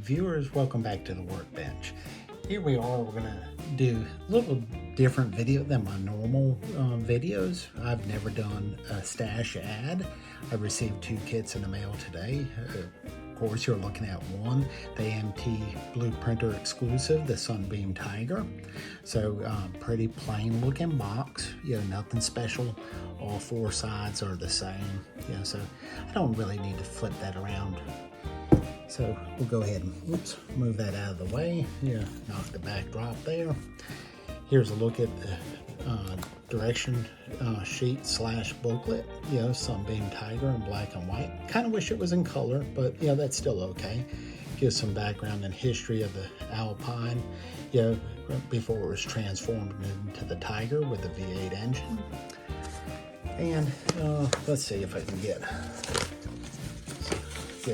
viewers, welcome back to the workbench. Here we are, we're going to do a little different video than my normal videos. I've never done a stash ad. I received 2 kits in the mail today. Of course, you're looking at one, the AMT Blue Printer exclusive, the Sunbeam Tiger. So pretty plain looking box, nothing special. All 4 sides are the same. So I don't really need to flip that around. So we'll go ahead and move that out of the way. Knock the backdrop there. Here's a look at the direction sheet / booklet. Sunbeam Tiger in black and white. Kind of wish it was in color, but that's still okay. Gives some background and history of the Alpine. Before it was transformed into the Tiger with the V8 engine. And let's see if I can get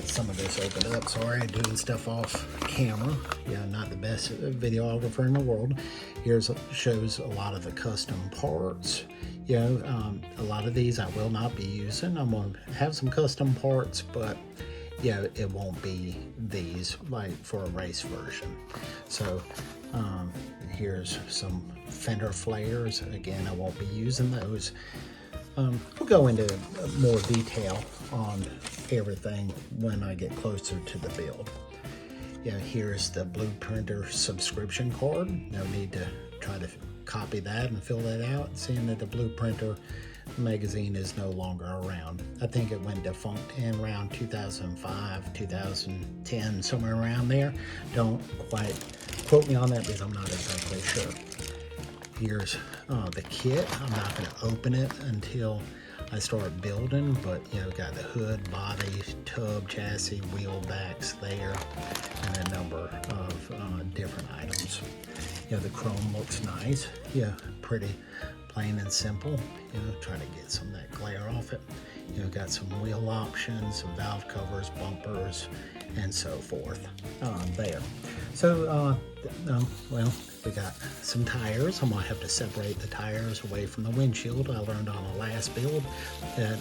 some of this opened up. Sorry, doing stuff off camera. Not the best videographer in the world. Shows a lot of the custom parts. A lot of these I will not be using. I'm going to have some custom parts, but it won't be these like for a race version. So here's some fender flares. Again, I won't be using those. We'll go into more detail on everything when I get closer to the build. Here's the Blue Printer subscription card. No need to try to copy that and fill that out, seeing that the Blue Printer magazine is no longer around. I think it went defunct in around 2005, 2010, somewhere around there. Don't quite quote me on that because I'm not exactly sure. Here's the kit. I'm not going to open it until I start building, but got the hood, body, tub, chassis, wheel backs there, and a number of different items. The chrome looks nice. Pretty plain and simple. Try to get some of that glare off it. Got some wheel options, some valve covers, bumpers, and so forth there. So, well, we got some tires. I'm gonna have to separate the tires away from the windshield. I learned on the last build that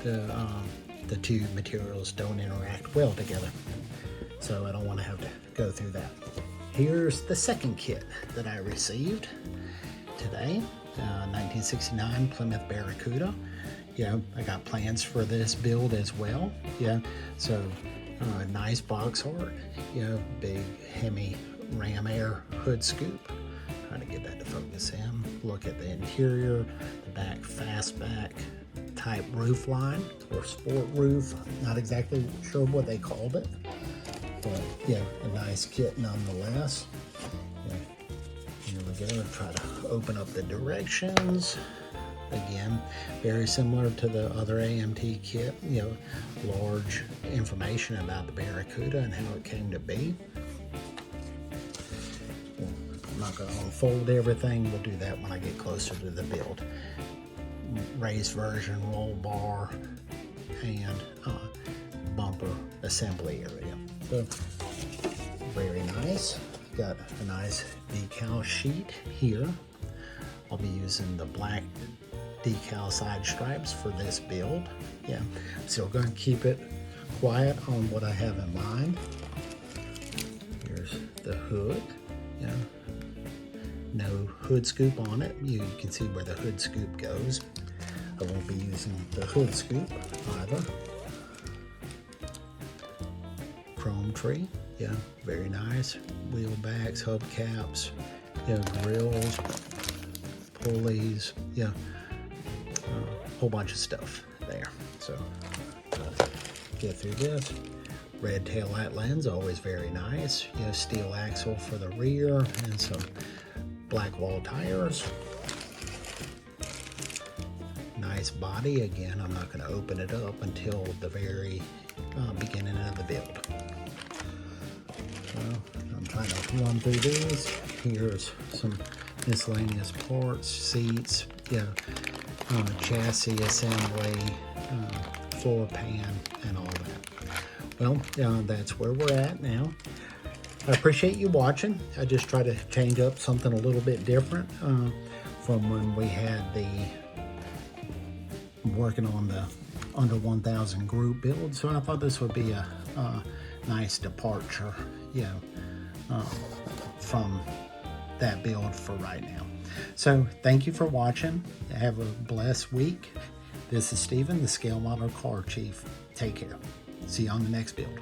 the 2 materials don't interact well together. So I don't want to have to go through that. Here's the second kit that I received today. 1969 Plymouth Barracuda. I got plans for this build as well. So nice box art. Big Hemi Ram Air hood scoop. Trying to get that to focus in. Look at the interior, the back fastback type roof line or sport roof. Not exactly sure what they called it, but a nice kit nonetheless. Here we go. Try to open up the directions. Again, very similar to the other AMT kit. Large information about the Barracuda and how it came to be. I'm not going to unfold everything. We'll do that when I get closer to the build. Race version, roll bar, and bumper assembly area. So, very nice. Got a nice decal sheet here. I'll be using the black decal side stripes for this build. Still going to keep it quiet on what I have in mind. Here's the hood. No hood scoop on it. You can see where the hood scoop goes. I won't be using the hood scoop either. Chrome tree. Very nice. Wheel backs, hubcaps, grills, pulleys, whole bunch of stuff there. So get through this. Red tail light lens, always very nice. Steel axle for the rear and some black wall tires. Nice body. Again, I'm not going to open it up until the very beginning of the build. So I'm trying to run through these. Here's some miscellaneous parts, seats, chassis assembly, floor pan, and all that. Well, that's where we're at now. I appreciate you watching. I just try to change up something a little bit different from when we had working on the under 1,000 group build. So I thought this would be a nice departure, you know, from that build for right now. So thank you for watching. Have a blessed week. This is Stephen, the Scale Model Car Chief. Take care. See you on the next build.